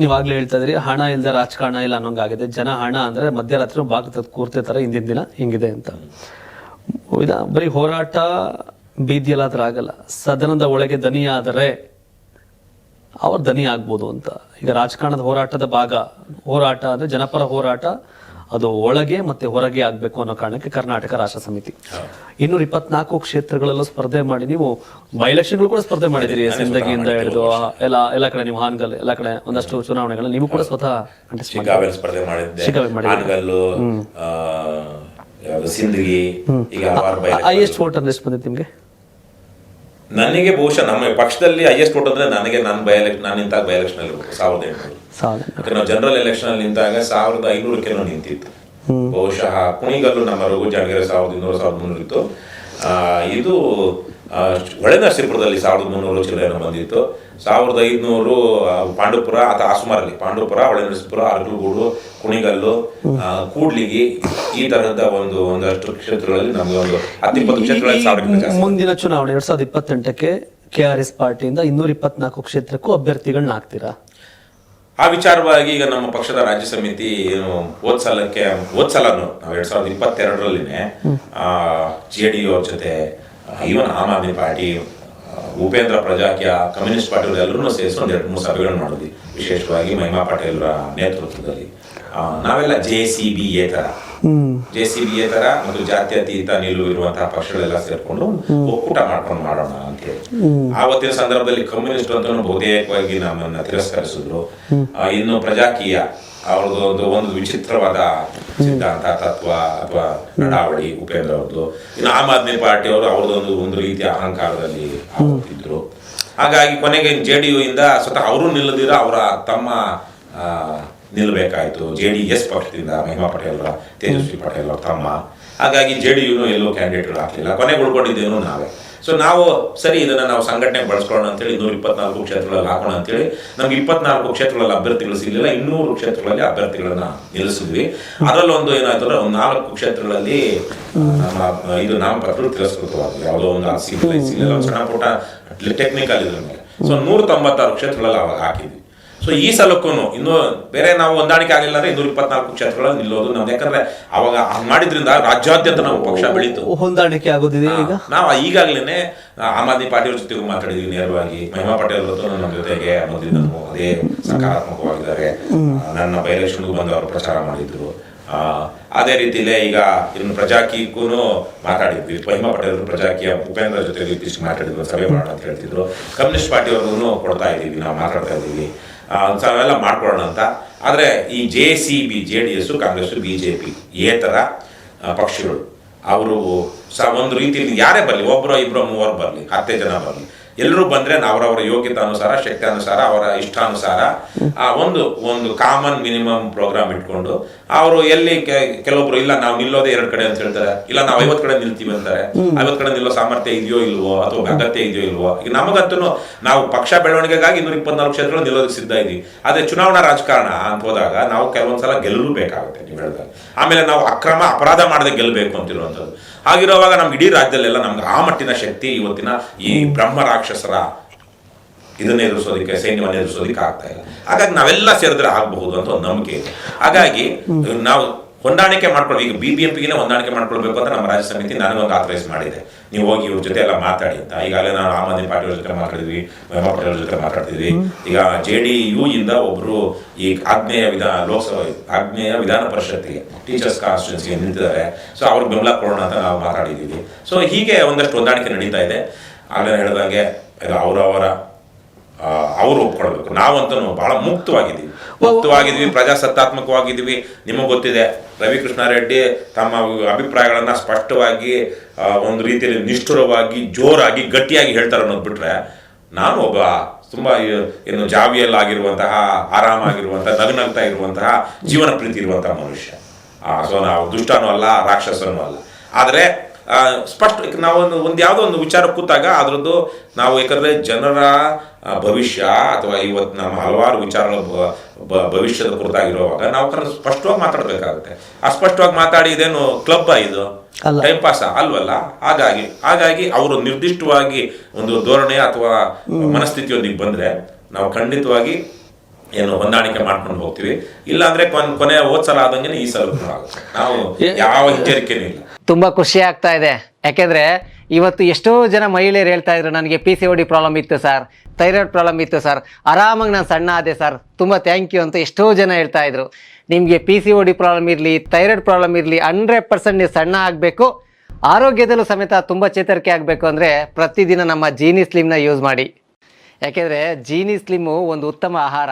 ನೀವಾಗ್ಲೇ ಹೇಳ್ತಾ ಇದ್ರಿ ಹಣ ಇಲ್ಲದೆ ರಾಜಕಾರಣ ಇಲ್ಲ ಅನ್ನೋಂಗಾಗಿದೆ. ಜನ ಹಣ ಅಂದ್ರೆ ಮಧ್ಯರಾತ್ರಿ ಭಾಗದ ಕೂರ್ತಿರ್ತಾರೆ ಹಿಂದಿನ ದಿನ ಹಿಂಗಿದೆ ಅಂತ. ಬರೀ ಹೋರಾಟ ಬೀದಿಯಲ್ಲಾದ್ರೆ ಆಗಲ್ಲ, ಸದನದ ಒಳಗೆ ದನಿ ಆದರೆ ಅವ್ರ ದನಿ ಆಗ್ಬೋದು ಅಂತ. ಈಗ ರಾಜಕಾರಣದ ಹೋರಾಟದ ಹೋರಾಟ ಅಂದ್ರೆ ಜನಪರ ಹೋರಾಟ, ಅದು ಒಳಗೆ ಮತ್ತೆ ಹೊರಗೆ ಆಗ್ಬೇಕು ಅನ್ನೋ ಕಾರಣಕ್ಕೆ ಕರ್ನಾಟಕ ರಾಷ್ಟ್ರ ಸಮಿತಿ 224 ಕ್ಷೇತ್ರಗಳಲ್ಲೂ ಸ್ಪರ್ಧೆ ಮಾಡಿ, ನೀವು ಬೈ ಎಲೆಕ್ಷನ್ಗಳು ಕೂಡ ಸ್ಪರ್ಧೆ ಮಾಡಿದಿರಿ. ಸಿಂದಗಿಯಿಂದ ಹಿಡಿದು ಎಲ್ಲ ಕಡೆ, ನೀವು ಹಾನಗಲ್ ಎಲ್ಲ ಕಡೆ ಒಂದಷ್ಟು ಚುನಾವಣೆಗಳು ನೀವು ಕೂಡ ಸ್ವತಃ ಸ್ಪರ್ಧೆ ಮಾಡಿದ್ದೆ. ಹೈಯೆಸ್ಟ್ ವೋಟ್ ಅಂದ್ರೆ ಎಷ್ಟು ಬಂದಿತ್ತು ನಿಮ್ಗೆ? ನನಗೆ ಬಹುಶಃ ನಮ್ಮ ಪಕ್ಷದಲ್ಲಿ ಹೈಯೆಸ್ಟ್ ವೋಟ್ ಅಂದ್ರೆ ನನಗೆ ನಾನು ನಿಂತಾಗ ಬೈ ಎಲೆಕ್ಷನ್ ಅಲ್ಲಿ 1800 ನಾವು ಜನರಲ್ ಎಲೆಕ್ಷನ್ ಅಲ್ಲಿ ನಿಂತಾಗ 1500 ನಿಂತಿತ್ತು. ಬಹುಶಃ ಕುಣಿಗಲ್ಲು ನಮ್ಮ ರಘು ಜಾಣಗೆರೆ 1200 1300 ಇತ್ತು. ಇದು ಹೊಳೆನರಸೀಪುರದಲ್ಲಿ 1300 ಚಿಲ್ಲರೆ ಬಂದಿತ್ತು. 1500 ಪಾಂಡುಪುರ ಅಥವಾ ಆಸುಮಾರಲ್ಲಿ ಪಾಂಡುಪುರ, ಹೊಳೆನರಸೀಪುರ, ಅರಕಲಗೂಡು, ಕುಣಿಗಲ್ಲು, ಕೂಡ್ಲಿಗಿ ಈ ತರಹದ ಒಂದಷ್ಟು ಕ್ಷೇತ್ರಗಳಲ್ಲಿ ನಮಗೆ ಒಂದು 10-20 ಕ್ಷೇತ್ರಗಳಲ್ಲಿ. ಮುಂದಿನ ಚುನಾವಣೆ 2028ಕ್ಕೆ KRS ಪಾರ್ಟಿಯಿಂದ 224 ಕ್ಷೇತ್ರಕ್ಕೂ ಅಭ್ಯರ್ಥಿಗಳನ್ನ ಹಾಕ್ತೀರಾ? ಆ ವಿಚಾರವಾಗಿ ಈಗ ನಮ್ಮ ಪಕ್ಷದ ರಾಜ್ಯ ಸಮಿತಿ ಹೋದ್ ಸಲನು ನಾವು 2022ರಲ್ಲಿನೇ JDU ಅವ್ರ ಜೊತೆ, even Aam Aadmi party, Upendra Prajakeeya, communist party ಎಲ್ಲರೂ ಸೇರಿಸಿ 2-3 ಸಭೆಗಳನ್ನು ಮಾಡಿದ್ವಿ. ವಿಶೇಷವಾಗಿ ಮಹಿಮಾ ಪಾಟೀಲ್ರ ನೇತೃತ್ವದಲ್ಲಿ ನಾವೆಲ್ಲ JCBA ತರ ಮತ್ತು ಜಾತ್ಯತೀತ ನಿಲುವು ಇರುವಂತಹ ಪಕ್ಷಗಳೆಲ್ಲ ಸೇರ್ಕೊಂಡು ಒಕ್ಕೂಟ ಮಾಡ್ಕೊಂಡು ಮಾಡೋಣ ಅಂತ ಹೇಳಿ. ಆವತ್ತಿನ ಸಂದರ್ಭದಲ್ಲಿ ಕಮ್ಯುನಿಸ್ಟ್ ಅಂತ ಬಹುತೇಕವಾಗಿ ನಮ್ಮನ್ನ ತಿರಸ್ಕರಿಸಿದ್ರು. ಇನ್ನು ಪ್ರಜಾಕೀಯ ಅವ್ರದ್ದು ಒಂದು ವಿಚಿತ್ರವಾದ ಸಿದ್ಧಾಂತ, ತತ್ವ ಅಥವಾ ನಡಾವಳಿ ಉಪೇಂದ್ರ ಅವ್ರದ್ದು. ಇನ್ನು ಆಮ್ ಆದ್ಮಿ ಪಾರ್ಟಿ ಅವರು ಅವ್ರದ್ದೊಂದು ರೀತಿಯ ಅಹಂಕಾರದಲ್ಲಿ ಇದ್ರು. ಹಾಗಾಗಿ ಕೊನೆಗೆ JDU ಇಂದ ಸ್ವತಃ ಅವರು ನಿಲ್ಲದಿರ ಅವರ ತಮ್ಮ ನಿಲ್ಲಬೇಕಾಯ್ತು. JDS ಪಕ್ಷದಿಂದ ಮಹಿಮಾ ಪಟೇಲ್, ತೇಜಸ್ವಿ ಪಟೇಲ್ ಅವ್ರ ತಮ್ಮ. ಹಾಗಾಗಿ JDU ಎಲ್ಲೋ ಕ್ಯಾಂಡಿಡೇಟ್ಗಳು ಹಾಕಲಿಲ್ಲ. ಕೊನೆಗೆ ಉಳ್ಕೊಂಡಿದ್ದೇನು ನಾವೇ. ಸೊ ನಾವು ಸರಿ ಇದನ್ನ ನಾವು ಸಂಘಟನೆ ಬಳಸ್ಕೊಳ್ಳೋಣ ಅಂತೇಳಿ 224 ಕ್ಷೇತ್ರಗಳಲ್ಲಿ ಹಾಕೋಣ ಅಂತೇಳಿ ನಮ್ಗೆ 24 ಕ್ಷೇತ್ರಗಳಲ್ಲಿ ಅಭ್ಯರ್ಥಿಗಳು ಸಿಗಲಿಲ್ಲ. 200 ಕ್ಷೇತ್ರಗಳಲ್ಲಿ ಅಭ್ಯರ್ಥಿಗಳನ್ನ ನಿಲ್ಲಿಸಿದ್ವಿ. ಅದರಲ್ಲೊಂದು ಏನಾಯ್ತು ಅಂದ್ರೆ 4 ಕ್ಷೇತ್ರಗಳಲ್ಲಿ ಇದು ನಾಮಪತ್ರ ತಿರಸ್ಕೃತವಾಗಿದೆ. ಯಾವುದೋ ಒಂದು ಸಿಗಲಿಲ್ಲ, ಸಣ್ಣ ಪುಟ್ಟ ಟೆಕ್ನಿಕಲ್ ಇದ್ರ ಮೇಲೆ. ಸೊ 196 ಕ್ಷೇತ್ರಗಳಲ್ಲಿ ಅವಾಗ ಹಾಕಿದ್ವಿ. ಸೊ ಈ ಸಲಕ್ಕೂ ಇನ್ನು ಬೇರೆ ನಾವು ಹೊಂದಾಣಿಕೆ ಆಗಲಿಲ್ಲ ಅಂದ್ರೆ 224 ಕ್ಷೇತ್ರಗಳಲ್ಲಿ ನಿಲ್ಲೋದು ನಮ್ದು. ಯಾಕಂದ್ರೆ ಅವಾಗ ಮಾಡಿದ್ರಿಂದ ರಾಜ್ಯಾದ್ಯಂತ ನಮ್ಮ ಪಕ್ಷ ಬೆಳೀತು. ಹೊಂದಾಣಿಕೆ ಆಗೋದಿದೆ. ಈಗ ನಾವು ಈಗಾಗಲೇ ಆಮ್ ಆದ್ಮಿ ಪಾರ್ಟಿಯವ್ರ ಜೊತೆಗೂ ಮಾತಾಡಿದ್ವಿ ನೇರವಾಗಿ. ಮಹಿಮಾ ಪಟೇಲ್ ನಮ್ಮ ಜೊತೆಗೆ ಅದೇ ಸಕಾರಾತ್ಮಕವಾಗಿದ್ದಾರೆ. ನನ್ನ ಬೈ ಎಲೆಕ್ಷನ್ಗೂ ಬಂದು ಅವರು ಪ್ರಚಾರ ಮಾಡಿದ್ರು. ಅದೇ ರೀತಿಲೇ ಈಗ ಇನ್ನು ಪ್ರಜಾಕೀಯಕ್ಕೂ ಮಾತಾಡಿದ್ವಿ. ಮಹಿಮಾ ಪಟೇಲ್ ಪ್ರಜಾಕೀಯ ಉಪೇಂದ್ರ ಜೊತೆಗೆ ಇತ್ತೀಚೆಗೆ ಮಾತಾಡಿದ್ರು, ಸಭೆ ಮಾಡೋಣ ಅಂತ ಹೇಳ್ತಿದ್ರು. ಕಮ್ಯುನಿಸ್ಟ್ ಪಾರ್ಟಿಯವ್ರಿಗೂ ಕೊಡ್ತಾ ಇದ್ದೀವಿ, ನಾವು ಮಾತಾಡ್ತಾ ಇದ್ದೀವಿ, ಅವೆಲ್ಲ ಮಾಡ್ಕೊಳ್ಳೋಣ ಅಂತ. ಆದರೆ ಈ JCB, JDS, ಕಾಂಗ್ರೆಸ್, BJP ಏತರ ಪಕ್ಷಗಳು ಅವರು ಒಂದು ರೀತಿಯಲ್ಲಿ ಯಾರೇ ಬರಲಿ, ಒಬ್ಬರು ಇಬ್ಬರು 3 ಬರಲಿ, 10 ಜನ ಬರಲಿ, ಎಲ್ಲರೂ ಬಂದ್ರೆ ಅವರವರ ಯೋಗ್ಯತಾನುಸಾರ, ಶಕ್ತಿಯಾನುಸಾರ, ಅವರ ಇಷ್ಟಾನುಸಾರ ಒಂದು ಕಾಮನ್ ಮಿನಿಮಮ್ ಪ್ರೋಗ್ರಾಮ್ ಇಟ್ಕೊಂಡು ಅವರು ಎಲ್ಲಿ ಕೆಲವೊಬ್ರು ಇಲ್ಲ ನಾವು ನಿಲ್ಲೋದೇ 2 ಕಡೆ ಅಂತ ಹೇಳ್ತಾರೆ, ಇಲ್ಲ ನಾವು 50 ಕಡೆ ನಿಲ್ತೀವಿ ಅಂತಾರೆ. 50 ಕಡೆ ನಿಲ್ಲೋ ಸಾಮರ್ಥ್ಯ ಇದೆಯೋ ಇಲ್ವೋ ಅಥವಾ ಅಗತ್ಯ ಇದೆಯೋ ಇಲ್ವೋ. ಈಗ ನಮಗಂತೂ ನಾವು ಪಕ್ಷ ಬೆಳವಣಿಗೆಗಾಗಿ 224 ಕ್ಷೇತ್ರಗಳು ನಿಲ್ಲೋದಕ್ಕೆ ಸಿದ್ಧ ಇದ್ದೀವಿ. ಆದ್ರೆ ಚುನಾವಣಾ ರಾಜಕಾರಣ ಅಂತ ಹೋದಾಗ ನಾವು ಕೆಲವೊಂದ್ಸಲ ಗೆಲ್ಲಬೇಕಾಗುತ್ತೆ. ನೀವು ಹೇಳಿದಾಗ ಆಮೇಲೆ ನಾವು ಅಪರಾಧ ಮಾಡದೆ ಗೆಲ್ಲಬೇಕು ಅಂತಿರುವಂಥದ್ದು. ಹಾಗಿರುವಾಗ ನಮ್ಗೆ ಇಡೀ ರಾಜ್ಯದಲ್ಲೆಲ್ಲ ನಮ್ಗೆ ಆ ಮಟ್ಟಿನ ಶಕ್ತಿ ಇವತ್ತಿನ ಈ ಬ್ರಹ್ಮ ರಾಕ್ಷಸರ ಇದನ್ನ ಎದುರಿಸೋದಕ್ಕೆ, ಸೈನ್ಯವನ್ನು ಎದುರಿಸೋದಕ್ಕೆ ಆಗ್ತಾ ಇಲ್ಲ. ಹಾಗಾಗಿ ನಾವೆಲ್ಲ ಸೇರಿದ್ರೆ ಆಗಬಹುದು ಅಂತ ಒಂದು ನಂಬಿಕೆ ಇದೆ. ಹಾಗಾಗಿ ನಾವು ಹೊಂದಾಣಿಕೆ ಮಾಡ್ಕೊಳ್ಬೇಕು. ಈಗ BBMPಗೆ ಹೊಂದಾಣಿಕೆ ಮಾಡ್ಕೊಳ್ಬೇಕು ಅಂತ ನಮ್ಮ ರಾಜ್ಯ ಸಮಿತಿ ನನಗೊಂದು ಆಥರೈಸ್ ಮಾಡಿದೆ. ನೀವು ಹೋಗಿ ಇವ್ರ ಜೊತೆ ಎಲ್ಲ ಮಾತಾಡಿ ಅಂತ. ಈಗಾಗಲೇ ನಾವು ಆಮ್ ಆದ್ಮಿ ಪಾರ್ಟಿಯವ್ರ ಜೊತೆ ಮಾತಾಡಿದ್ವಿ, ಮಹಿಮಾ ಪಟೇಲ್ ಜೊತೆ ಮಾತಾಡ್ತಿದ್ವಿ. ಈಗ JDU ಇಂದ ಒಬ್ರು ಈ ಆಗ್ನೇಯ ವಿಧಾನ ಪರಿಷತ್ತಿಗೆ ಟೀಚರ್ಸ್ ಕಾನ್ಸ್ಟಿಟ್ಯೂನ್ಸಿಗೆ ನಿಂತಿದ್ದಾರೆ. ಸೊ ಅವ್ರಿಗೆ ಬೆಂಬಲ ಕೊಡೋಣ ಅಂತ ನಾವು ಮಾತಾಡಿದ್ದೀವಿ. ಸೊ ಹೀಗೆ ಒಂದಷ್ಟು ಹೊಂದಾಣಿಕೆ ನಡೀತಾ ಇದೆ. ಆಗಲೇ ಹೇಳಿದಂಗೆ ಅವರು ಒಪ್ಕೊಳ್ಬೇಕು. ನಾವಂತೂ ಬಹಳ ಮುಕ್ತವಾಗಿದ್ವಿ, ಪ್ರಜಾಸತ್ತಾತ್ಮಕವಾಗಿದ್ವಿ. ನಿಮಗೆ ಗೊತ್ತಿದೆ, ರವಿಕೃಷ್ಣಾರೆಡ್ಡಿ ತಮ್ಮ ಅಭಿಪ್ರಾಯಗಳನ್ನ ಸ್ಪಷ್ಟವಾಗಿ ಒಂದು ರೀತಿಯಲ್ಲಿ ನಿಷ್ಠುರವಾಗಿ, ಜೋರಾಗಿ, ಗಟ್ಟಿಯಾಗಿ ಹೇಳ್ತಾರೆ ಅನ್ನೋದು ಬಿಟ್ರೆ, ನಾನು ಒಬ್ಬ ತುಂಬಾ ಏನು ಜಾವಿಯಲ್ಲಾಗಿರುವಂತಹ, ಆರಾಮಾಗಿರುವಂತಹ, ನಗನಗ್ತಾ ಇರುವಂತಹ, ಜೀವನ ಪ್ರೀತಿ ಇರುವಂತಹ ಮನುಷ್ಯ. ಸೊ ನಾವು ದುಷ್ಟನೂ ಅಲ್ಲ, ರಾಕ್ಷಸನೂ ಅಲ್ಲ. ಆದರೆ ಸ್ಪಷ್ಟ ನಾವು ಯಾವುದೋ ಒಂದು ವಿಚಾರ ಕೂತಾಗ ಅದರದ್ದು ನಾವು, ಯಾಕಂದ್ರೆ ಜನರ ಭವಿಷ್ಯ ಅಥವಾ ಇವತ್ತು ನಮ್ಮ ಹಲವಾರು ವಿಚಾರಗಳ ಭವಿಷ್ಯದ ಕುರಿತಾಗಿರುವಾಗ ನಾವು ಸ್ಪಷ್ಟವಾಗಿ ಮಾತಾಡಬೇಕಾಗುತ್ತೆ. ಅಸ್ಪಷ್ಟವಾಗಿ ಮಾತಾಡಿ ಇದೇನು ಕ್ಲಬ್ ಇದು ಟೈಮ್ ಪಾಸ್ ಅಲ್ವಲ್ಲ. ಹಾಗಾಗಿ ಅವರು ನಿರ್ದಿಷ್ಟವಾಗಿ ಒಂದು ಧೋರಣೆ ಅಥವಾ ಮನಸ್ಥಿತಿಯೊಂದಿಗೆ ಬಂದ್ರೆ ನಾವು ಖಂಡಿತವಾಗಿ ಏನು ಹೊಂದಾಣಿಕೆ ಮಾಡ್ಕೊಂಡು ಹೋಗ್ತೀವಿ. ಇಲ್ಲ ಅಂದ್ರೆ ಕೊನೆ ಹೋದ್ಸಲ ಆದಂಗೆ ಈ ಸಲ ಕೂಡ ಆಗುತ್ತೆ. ನಾವು ಯಾವ ಎಚ್ಚರಿಕೆನೂ ಇಲ್ಲ. ತುಂಬ ಖುಷಿ ಆಗ್ತಾ ಇದೆ. ಯಾಕೆಂದರೆ ಇವತ್ತು ಎಷ್ಟೋ ಜನ ಮಹಿಳೆಯರು ಹೇಳ್ತಾ ಇದ್ರು, ನನಗೆ PCOD ಪ್ರಾಬ್ಲಮ್ ಇತ್ತು ಸರ್, ಥೈರಾಯ್ಡ್ ಪ್ರಾಬ್ಲಮ್ ಇತ್ತು ಸರ್, ಆರಾಮಾಗಿ ನಾನು ಸಣ್ಣ ಆದೆ ಸರ್, ತುಂಬ ಥ್ಯಾಂಕ್ ಯು ಅಂತ ಎಷ್ಟೋ ಜನ ಹೇಳ್ತಾ ಇದ್ರು. ನಿಮಗೆ PCOD ಪ್ರಾಬ್ಲಮ್ ಇರಲಿ, ಥೈರಾಯ್ಡ್ ಪ್ರಾಬ್ಲಮ್ ಇರಲಿ, 100% ನೀವು ಸಣ್ಣ ಆಗಬೇಕು, ಆರೋಗ್ಯದಲ್ಲೂ ಸಮೇತ ತುಂಬ ಚೇತರಿಕೆ ಆಗಬೇಕು ಅಂದರೆ ಪ್ರತಿದಿನ ನಮ್ಮ ಜೀನಿ ಸ್ಲಿಮ್ನ ಯೂಸ್ ಮಾಡಿ. ಯಾಕೆಂದರೆ ಜೀನಿ ಸ್ಲಿಮ್ಮು ಒಂದು ಉತ್ತಮ ಆಹಾರ.